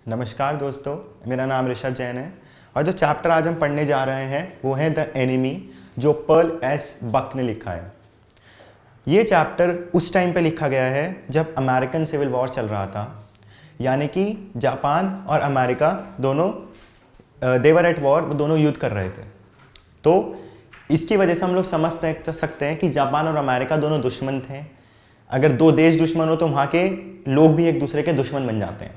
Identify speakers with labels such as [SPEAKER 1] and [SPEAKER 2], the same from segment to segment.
[SPEAKER 1] नमस्कार दोस्तों, मेरा नाम ऋषभ जैन है और जो चैप्टर आज हम पढ़ने जा रहे हैं वो है द एनिमी, जो पर्ल एस बक ने लिखा है। ये चैप्टर उस टाइम पे लिखा गया है जब अमेरिकन सिविल वॉर चल रहा था, यानी कि जापान और अमेरिका दोनों देवर एट वॉर, वो दोनों युद्ध कर रहे थे। तो इसकी वजह से हम लोग समझ सकते हैं कि जापान और अमेरिका दोनों दुश्मन थे। अगर दो देश दुश्मन हो तो वहाँ के लोग भी एक दूसरे के दुश्मन बन जाते हैं।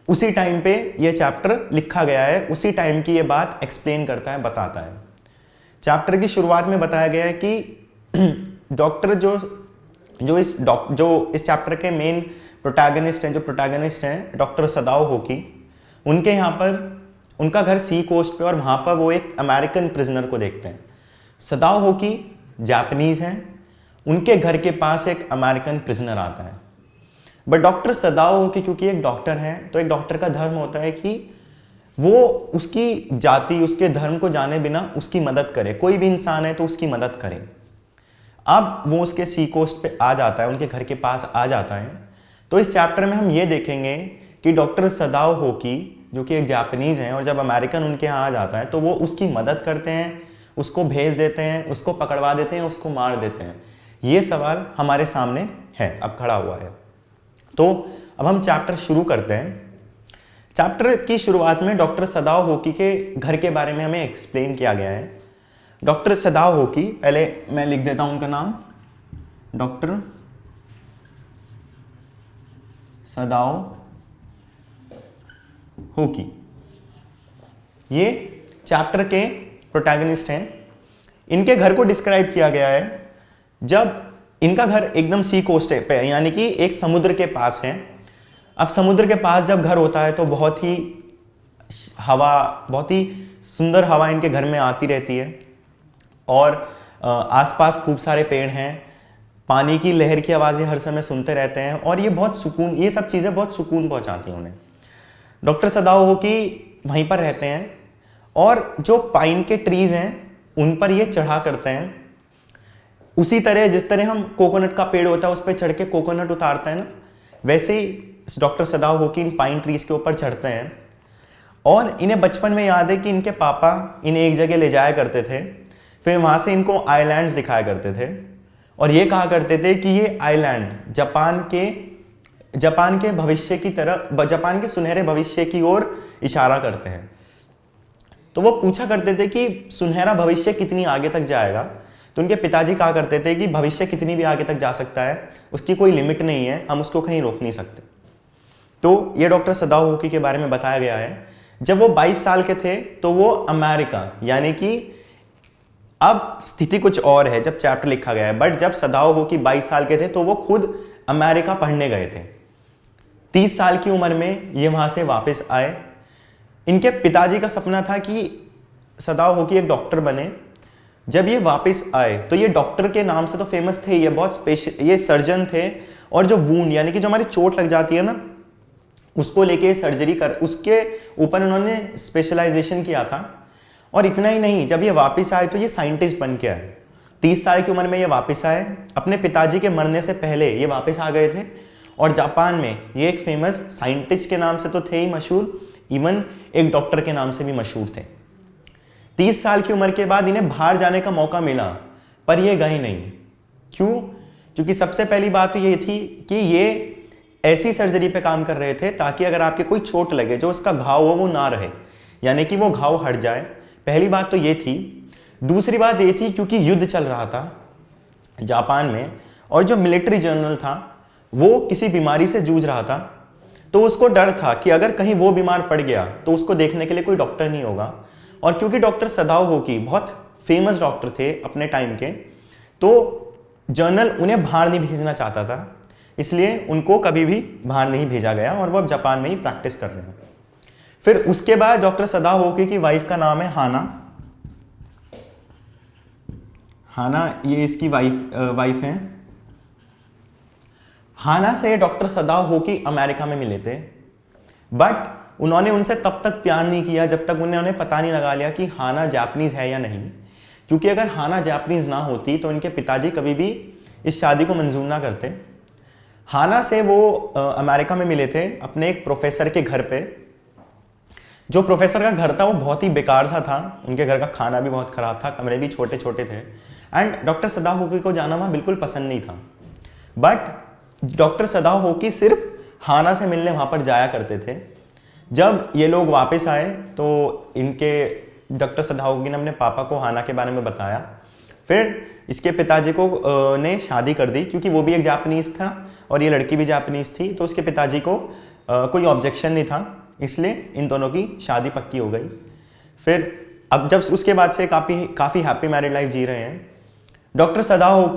[SPEAKER 1] उसी टाइम पे ये चैप्टर लिखा गया है, उसी टाइम की ये बात एक्सप्लेन करता है, बताता है। चैप्टर की शुरुआत में बताया गया है कि डॉक्टर जो इस चैप्टर के मेन प्रोटैगनिस्ट हैं डॉक्टर सदाओ होकी, उनके यहाँ पर उनका घर सी कोस्ट पे और वहाँ पर वो एक अमेरिकन प्रिजनर को देखते हैं। सदाओ होकी जापानीज हैं, उनके घर के पास एक अमेरिकन प्रिजनर आता है। बट डॉक्टर सदाओ होकी क्योंकि एक डॉक्टर है, तो एक डॉक्टर का धर्म होता है कि वो उसकी जाति, उसके धर्म को जाने बिना उसकी मदद करे। कोई भी इंसान है तो उसकी मदद करे। अब वो उसके सी कोस्ट पे आ जाता है, उनके घर के पास आ जाता है। तो इस चैप्टर में हम ये देखेंगे कि डॉक्टर सदाओ होकी जो कि एक जापानीज हैं, और जब अमेरिकन उनके यहाँ आ जाता है तो वो उसकी मदद करते हैं, उसको भेज देते हैं, उसको पकड़वा देते हैं, उसको मार देते हैं। ये सवाल हमारे सामने है, अब खड़ा हुआ है। तो अब हम चैप्टर शुरू करते हैं। चैप्टर की शुरुआत में डॉक्टर सदाओ होकी के घर के बारे में हमें एक्सप्लेन किया गया है। डॉक्टर सदाओ होकी, पहले मैं लिख देता हूं उनका नाम, डॉक्टर सदाओ होकी। ये चैप्टर के प्रोटैगनिस्ट हैं। इनके घर को डिस्क्राइब किया गया है जब इनका घर एकदम सी कोस्ट पे है, यानी कि एक समुद्र के पास है। अब समुद्र के पास जब घर होता है तो बहुत ही सुंदर हवा इनके घर में आती रहती है, और आसपास खूब सारे पेड़ हैं, पानी की लहर की आवाज़ें हर समय सुनते रहते हैं, और ये सब चीज़ें बहुत सुकून पहुंचाती हैं उन्हें। डॉक्टर सदाओ होकी वहीं पर रहते हैं, और जो पाइन के ट्रीज़ हैं उन पर ये चढ़ा करते हैं। उसी तरह जिस तरह हम कोकोनट का पेड़ होता है उस पर चढ़ के कोकोनट उतारते हैं ना, वैसे ही डॉक्टर सदाओ होकी इन पाइन ट्रीज के ऊपर चढ़ते हैं। और इन्हें बचपन में याद है कि इनके पापा इन्हें एक जगह ले जाया करते थे, फिर वहाँ से इनको आइलैंड्स दिखाया करते थे, और ये कहा करते थे कि ये आइलैंड जापान के भविष्य की तरफ, जापान के सुनहरे भविष्य की ओर इशारा करते हैं। तो वो पूछा करते थे कि सुनहरा भविष्य कितनी आगे तक जाएगा। तो उनके पिताजी कहा करते थे कि भविष्य कितनी भी आगे तक जा सकता है, उसकी कोई लिमिट नहीं है, हम उसको कहीं रोक नहीं सकते। तो ये डॉक्टर सदाओ होकी के बारे में बताया गया है। जब वो 22 साल के थे तो वो अमेरिका, यानी कि अब स्थिति कुछ और है जब चैप्टर लिखा गया है, बट जब सदाओ होकी 22 साल के थे तो वो खुद अमेरिका पढ़ने गए थे। 30 साल की उम्र में ये वहां से वापस आए। इनके पिताजी का सपना था कि सदाओ होकी एक डॉक्टर बने। जब ये वापस आए तो ये डॉक्टर के नाम से तो फेमस थे, ये बहुत स्पेशल, ये सर्जन थे, और जो वूंड यानी कि जो हमारी चोट लग जाती है ना, उसको लेके सर्जरी कर, उसके ऊपर उन्होंने स्पेशलाइजेशन किया था। और इतना ही नहीं, जब ये वापस आए तो ये साइंटिस्ट बन के आए। 30 साल की उम्र में ये वापस आए। अपने पिताजी के मरने से पहले ये वापस आ गए थे, और जापान में ये एक फेमस साइंटिस्ट के नाम से तो थे ही मशहूर, इवन एक डॉक्टर के नाम से भी मशहूर थे। 30 साल की उम्र के बाद इन्हें बाहर जाने का मौका मिला, पर ये गए नहीं। क्यों? क्योंकि सबसे पहली बात तो ये थी कि ये ऐसी सर्जरी पे काम कर रहे थे ताकि अगर आपके कोई चोट लगे, जो उसका घाव हो वो ना रहे, यानी कि वो घाव हट जाए। पहली बात तो ये थी। दूसरी बात ये थी क्योंकि युद्ध चल रहा था जापान में, और जो मिलिट्री जनरल था वो किसी बीमारी से जूझ रहा था, तो उसको डर था कि अगर कहीं वो बीमार पड़ गया तो उसको देखने के लिए कोई डॉक्टर नहीं होगा। और क्योंकि डॉक्टर सदाओ होकी बहुत फेमस डॉक्टर थे अपने टाइम के, तो जनरल उन्हें बाहर नहीं भेजना चाहता था, इसलिए उनको कभी भी बाहर नहीं भेजा गया, और वो अब जापान में ही प्रैक्टिस कर रहे हैं। फिर उसके बाद डॉक्टर सदाओ होकी की वाइफ का नाम है हाना, ये इसकी वाइफ है। हाना से डॉक्टर सदाओ होकी अमेरिका में मिले थे, बट उन्होंने उनसे तब तक प्यार नहीं किया जब तक उन्हें पता नहीं लगा लिया कि हाना जापानीज है या नहीं। क्योंकि अगर हाना जापानीज ना होती तो इनके पिताजी कभी भी इस शादी को मंजूर ना करते। हाना से वो अमेरिका में मिले थे अपने एक प्रोफेसर के घर पे। जो प्रोफेसर का घर था वो बहुत ही बेकार सा था, उनके घर का खाना भी बहुत खराब था, कमरे भी छोटे छोटे थे, एंड डॉक्टर सदाओ को जाना वहाँ बिल्कुल पसंद नहीं था। बट डॉक्टर सदाओ सिर्फ हाना से मिलने वहाँ पर जाया करते थे। जब ये लोग वापस आए तो इनके डॉक्टर सदाओ ने अपने पापा को हाना के बारे में बताया। फिर इसके पिताजी को ने शादी कर दी, क्योंकि वो भी एक जापानीज़ था और ये लड़की भी जापानीज़ थी, तो उसके पिताजी को कोई ऑब्जेक्शन नहीं था, इसलिए इन दोनों की शादी पक्की हो गई। फिर अब जब उसके बाद से काफ़ी हैप्पी मैरिड लाइफ जी रहे हैं। डॉक्टर सदाओ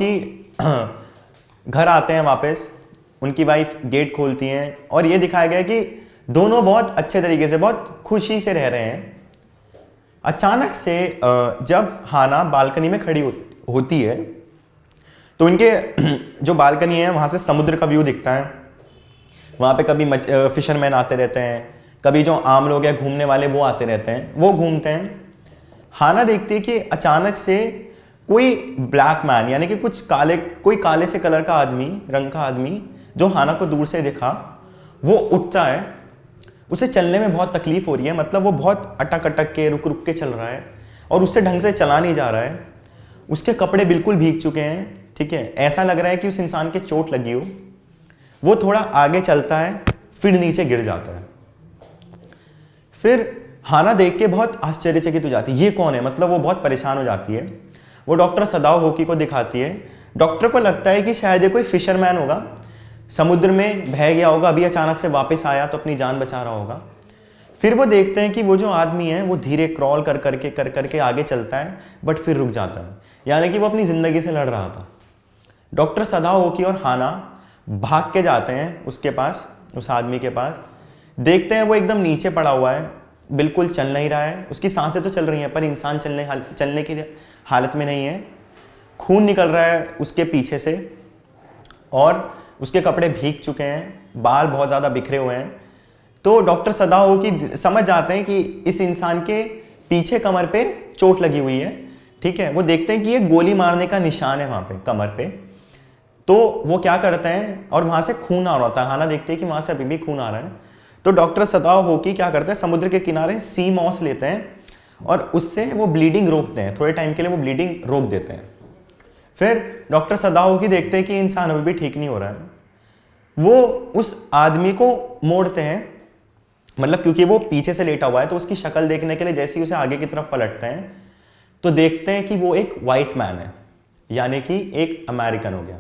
[SPEAKER 1] घर आते हैं वापस, उनकी वाइफ गेट खोलती हैं और ये दिखाया गया कि दोनों बहुत अच्छे तरीके से, बहुत खुशी से रह रहे हैं। अचानक से जब हाना बालकनी में खड़ी होती है तो इनके जो बालकनी है वहाँ से समुद्र का व्यू दिखता है। वहाँ पे कभी फिशरमैन आते रहते हैं, कभी जो आम लोग हैं घूमने वाले वो आते रहते हैं, वो घूमते हैं। हाना देखती है कि अचानक से कोई ब्लैक मैन, यानी कि कोई काले से कलर का आदमी, रंग का आदमी, जो हाना को दूर से दिखा, वो उठता है। उसे चलने में बहुत तकलीफ हो रही है, मतलब वो बहुत अटक अटक के रुक रुक के चल रहा है और उससे ढंग से चला नहीं जा रहा है। उसके कपड़े बिल्कुल भीग चुके हैं, ठीक है, ऐसा लग रहा है कि उस इंसान के चोट लगी हो। वो थोड़ा आगे चलता है, फिर नीचे गिर जाता है। फिर हाना देख के बहुत आश्चर्यचकित हो जाती है, ये कौन है, मतलब वो बहुत परेशान हो जाती है। वो डॉक्टर सदाओ को दिखाती है। डॉक्टर को लगता है कि शायद ये कोई फिशरमैन होगा, समुद्र में बह गया होगा, अभी अचानक से वापस आया तो अपनी जान बचा रहा होगा। फिर वो देखते हैं कि वो जो आदमी है वो धीरे क्रॉल कर करके आगे चलता है, बट फिर रुक जाता है, यानी कि वो अपनी ज़िंदगी से लड़ रहा था। डॉक्टर सदाओ और हाना भाग के जाते हैं उसके पास, उस आदमी के पास। देखते हैं वो एकदम नीचे पड़ा हुआ है, बिल्कुल चल नहीं रहा है। उसकी सांसें तो चल रही हैं पर इंसान चलने की हालत में नहीं है। खून निकल रहा है उसके पीछे से और उसके कपड़े भीग चुके हैं, बाल बहुत ज़्यादा बिखरे हुए हैं। तो डॉक्टर सदाओ समझ जाते हैं कि इस इंसान के पीछे कमर पे चोट लगी हुई है, ठीक है। वो देखते हैं कि ये गोली मारने का निशान है वहाँ पे कमर पे। तो वो क्या करते हैं, और वहाँ से खून आ रहा होता है, हाना देखते हैं कि वहाँ से अभी भी खून आ रहा है। तो डॉक्टर सदाओ क्या करते हैं, समुद्र के किनारे सी मॉस लेते हैं और उससे वो ब्लीडिंग रोकते हैं, थोड़े टाइम के लिए वो ब्लीडिंग रोक देते हैं। फिर डॉक्टर सदाओ देखते हैं कि इंसान अभी भी ठीक नहीं हो रहा है। वो उस आदमी को मोड़ते हैं, मतलब क्योंकि वो पीछे से लेटा हुआ है तो उसकी शक्ल देखने के लिए जैसे ही उसे आगे की तरफ पलटते हैं तो देखते हैं कि वो एक वाइट मैन है, यानी कि एक अमेरिकन हो गया।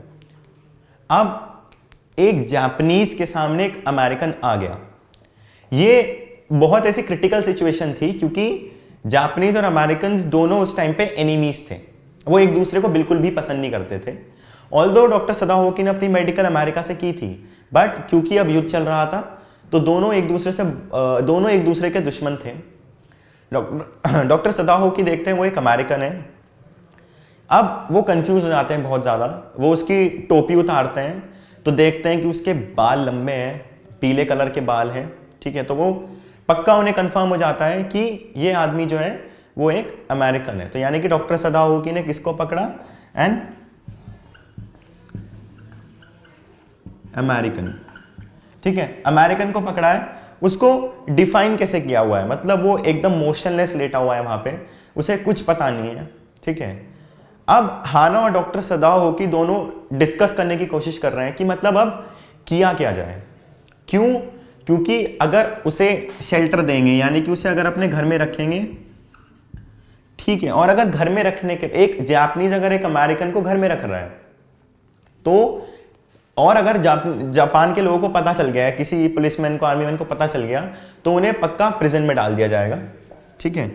[SPEAKER 1] अब एक जापानीज के सामने एक अमेरिकन आ गया। ये बहुत ऐसी क्रिटिकल सिचुएशन थी क्योंकि जापानीज और अमेरिकन दोनों उस टाइम पे एनिमीज थे, वो एक दूसरे को बिल्कुल भी पसंद नहीं करते थे। ऑल्दो डॉक्टर सदाओ ने अपनी मेडिकल अमेरिका से की थी, बट क्योंकि अब युद्ध चल रहा था तो दोनों एक दूसरे के दुश्मन थे। डॉक्टर सदाओ देखते हैं वो एक अमेरिकन है। अब वो कंफ्यूज हो जाते हैं बहुत ज़्यादा। वो उसकी टोपी उतारते हैं तो देखते हैं कि उसके बाल लंबे हैं, पीले कलर के बाल हैं, ठीक है। तो वो पक्का उन्हें कंफर्म हो जाता है कि ये आदमी जो है वो एक अमेरिकन है। तो यानी कि डॉक्टर सदाओ ने किसको पकड़ा, एन अमेरिकन, ठीक है, अमेरिकन को पकड़ा है। उसको डिफाइन कैसे किया हुआ है, मतलब वो एकदम मोशनलेस लेटा हुआ है वहां पे, उसे कुछ पता नहीं है, ठीक है। अब हाना और डॉक्टर सदाओ दोनों डिस्कस करने की कोशिश कर रहे हैं कि मतलब अब किया क्या जाए। क्यों? क्योंकि अगर उसे शेल्टर देंगे, यानी कि उसे अगर अपने घर में रखेंगे, ठीक है, और अगर घर में रखने के एक जापानीज अगर एक अमेरिकन को घर में रख रहा है तो, और अगर जापान के लोगों को पता चल गया है, किसी पुलिसमैन को, आर्मी मैन को पता चल गया तो उन्हें पक्का प्रिजन में डाल दिया जाएगा, ठीक है।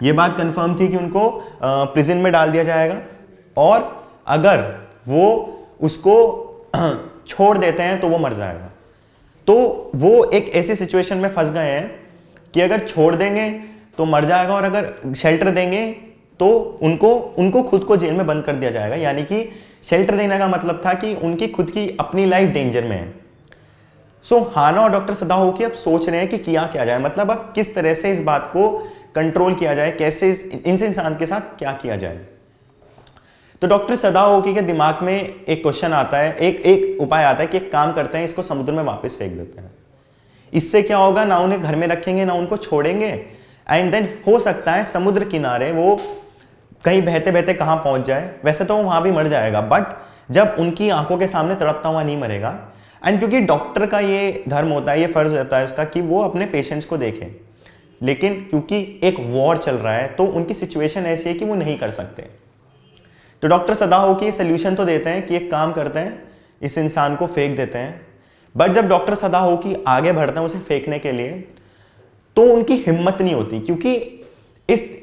[SPEAKER 1] ये बात कंफर्म थी कि उनको प्रिजन में डाल दिया जाएगा, और अगर वो उसको छोड़ देते हैं तो वो मर जाएगा। तो वो एक ऐसी सिचुएशन में फंस गए हैं कि अगर छोड़ देंगे तो मर जाएगा, और अगर शेल्टर देंगे तो उनको खुद को जेल में बंद कर दिया जाएगा। यानी कि शेल्टर देने का मतलब था कि उनकी खुद की अपनी लाइफ डेंजर में है। सो हाना और डॉक्टर सदाओ अब सोच रहे हैं कि किया क्या जाए, मतलब अब किस तरह से इस बात को कंट्रोल किया जाए, कैसे इस इंसान के साथ क्या किया जाए। तो डॉक्टर सदाओकी के दिमाग में एक क्वेश्चन आता है, एक उपाय आता है कि एक काम करते हैं, इसको समुद्र में वापस फेंक देते हैं। इससे क्या होगा, ना उन्हें घर में रखेंगे ना उनको छोड़ेंगे, एंड देन हो सकता है समुद्र किनारे वो कहीं बहते बहते कहाँ पहुंच जाए। वैसे तो वो वहां भी मर जाएगा, बट जब उनकी आंखों के सामने तड़पता हुआ नहीं मरेगा। एंड क्योंकि डॉक्टर का ये धर्म होता है, ये फर्ज होता है उसका कि वो अपने पेशेंट्स को देखें, लेकिन क्योंकि एक वॉर चल रहा है तो उनकी सिचुएशन ऐसी है कि वो नहीं कर सकते। तो डॉक्टर सदाओकी सोल्यूशन तो देते हैं कि एक काम करते हैं, इस इंसान को फेंक देते हैं। बट जब डॉक्टर सदाओकी आगे बढ़ते हैं उसे फेंकने के लिए, तो उनकी हिम्मत नहीं होती, क्योंकि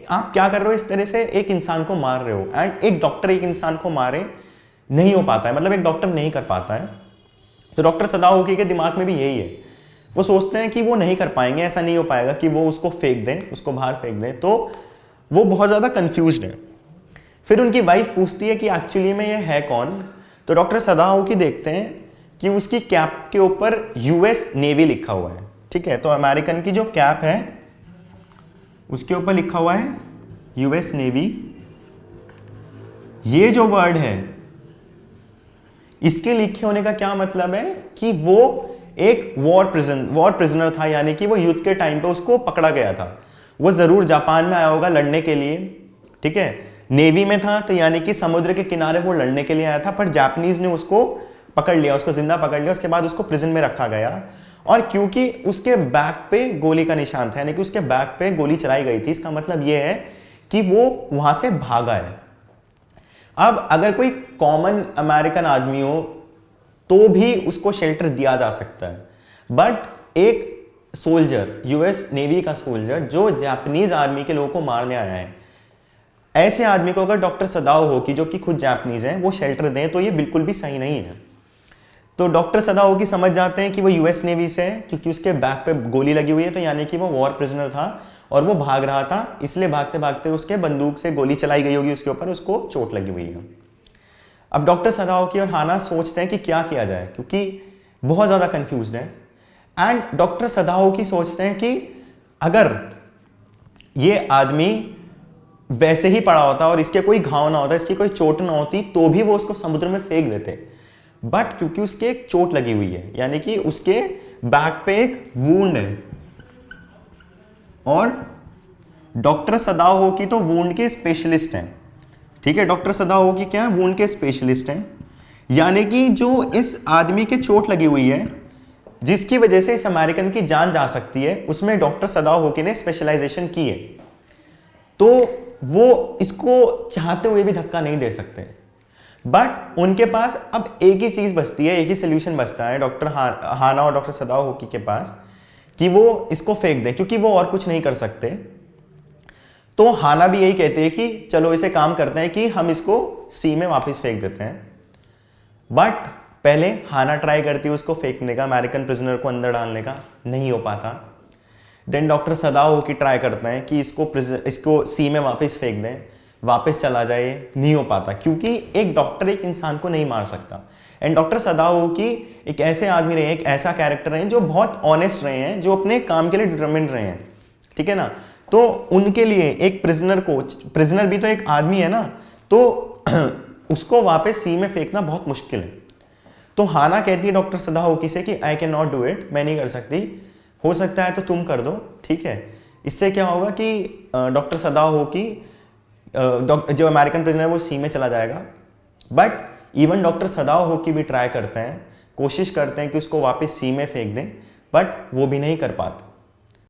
[SPEAKER 1] आप क्या कर रहे हो, इस तरह से एक इंसान को मार रहे हो, एंड एक डॉक्टर एक इंसान को मारे नहीं हो पाता है, मतलब एक डॉक्टर नहीं कर पाता है। तो डॉक्टर सदाओकी के दिमाग में भी यही है, वो सोचते हैं कि वो नहीं कर पाएंगे, ऐसा नहीं हो पाएगा कि वो उसको फेंक दें, उसको बाहर फेंक दें। तो वो बहुत ज़्यादा कंफ्यूज्ड है। फिर उनकी वाइफ पूछती है कि एक्चुअली में ये है कौन। तो डॉक्टर सदाओकी देखते हैं कि उसकी कैप के ऊपर यूएस नेवी लिखा हुआ है, ठीक है। तो अमेरिकन की जो कैप है उसके ऊपर लिखा हुआ है यूएस नेवी। ये जो वर्ड है, इसके लिखे होने का क्या मतलब है कि वो एक वॉर प्रिजनर था, यानी कि वो युद्ध के टाइम पे उसको पकड़ा गया था। वो जरूर जापान में आया होगा लड़ने के लिए, ठीक है। नेवी में था तो यानी कि समुद्र के किनारे वो लड़ने के लिए आया था, पर जापानीज ने उसको पकड़ लिया, उसको जिंदा पकड़ लिया। उसके बाद उसको प्रिजन में रखा गया, और क्योंकि उसके बैक पे गोली का निशान था, यानी कि उसके बैक पे गोली चलाई गई थी, इसका मतलब ये है कि वो वहां से भागा है। अब अगर कोई कॉमन अमेरिकन आदमी हो तो भी उसको शेल्टर दिया जा सकता है, बट एक सोल्जर, यूएस नेवी का सोल्जर जो जापानीज आर्मी के लोगों को मारने आया है, ऐसे आदमी को अगर डॉक्टर सदाओकी जो कि खुद जापानीज हैं वो शेल्टर दें, तो ये बिल्कुल भी सही नहीं है। तो डॉक्टर सदाओकी समझ जाते हैं कि वो यूएस नेवी से है, क्योंकि उसके बैक पे गोली लगी हुई है, तो यानी कि वो वॉर प्रिजनर था और वो भाग रहा था, इसलिए भागते भागते उसके बंदूक से गोली चलाई गई होगी उसके ऊपर, उसको चोट लगी हुई है। अब डॉक्टर सदाओकी और हाना सोचते हैं कि क्या किया जाए, क्योंकि बहुत ज़्यादा कंफ्यूज्ड है। एंड डॉक्टर सदाओकी सोचते हैं कि अगर ये आदमी वैसे ही पड़ा होता और इसके कोई घाव ना होता, इसकी कोई चोट ना होती, तो भी वो उसको समुद्र में फेंक देते। बट क्योंकि उसके एक चोट लगी हुई है, यानी कि उसके बैक पे एक वूंड है, और डॉक्टर सदाओकी तो वूंड के स्पेशलिस्ट हैं, ठीक है। डॉक्टर सदाओकी क्या है, वूंड के स्पेशलिस्ट हैं, यानी कि जो इस आदमी के चोट लगी हुई है जिसकी वजह से इस अमेरिकन की जान जा सकती है, उसमें डॉक्टर सदाओकी ने स्पेशलाइजेशन की है। तो वो इसको चाहते हुए भी धक्का नहीं दे सकते, बट उनके पास अब एक ही चीज बचती है, एक ही सोल्यूशन बचता है डॉक्टर हाना और डॉक्टर सदाओकी के पास, कि वो इसको फेंक दें, क्योंकि वो और कुछ नहीं कर सकते। तो हाना भी यही कहते हैं कि चलो इसे काम करते हैं कि हम इसको सी में वापस फेंक देते हैं। बट पहले हाना ट्राई करती है उसको फेंकने का, अमेरिकन प्रिजनर को अंदर डालने का, नहीं हो पाता। देन डॉक्टर सदाओकी ट्राई करते हैं कि इसको सी में वापस फेंक दें, वापस चला जाए, नहीं हो पाता, क्योंकि एक डॉक्टर एक इंसान को नहीं मार सकता। एंड डॉक्टर सदाओकी एक ऐसे आदमी रहे, एक ऐसा कैरेक्टर है जो बहुत ऑनेस्ट रहे हैं, जो अपने काम के लिए डिटरमिन्ड रहे हैं, ठीक है ना। तो उनके लिए एक प्रिजनर भी तो एक आदमी है ना, तो उसको वापस सी में फेंकना बहुत मुश्किल है। तो हाना कहती है डॉक्टर सदाओकी से कि I can not do it, मैं नहीं कर सकती, हो सकता है तो तुम कर दो, ठीक है। इससे क्या होगा कि डॉक्टर सदाओकी जो अमेरिकन प्रिजनर है वो सी में चला जाएगा। बट इवन डॉक्टर सदाओकी भी ट्राई करते हैं, कोशिश करते हैं कि उसको वापस सी में फेंक दें, बट वो भी नहीं कर पाते।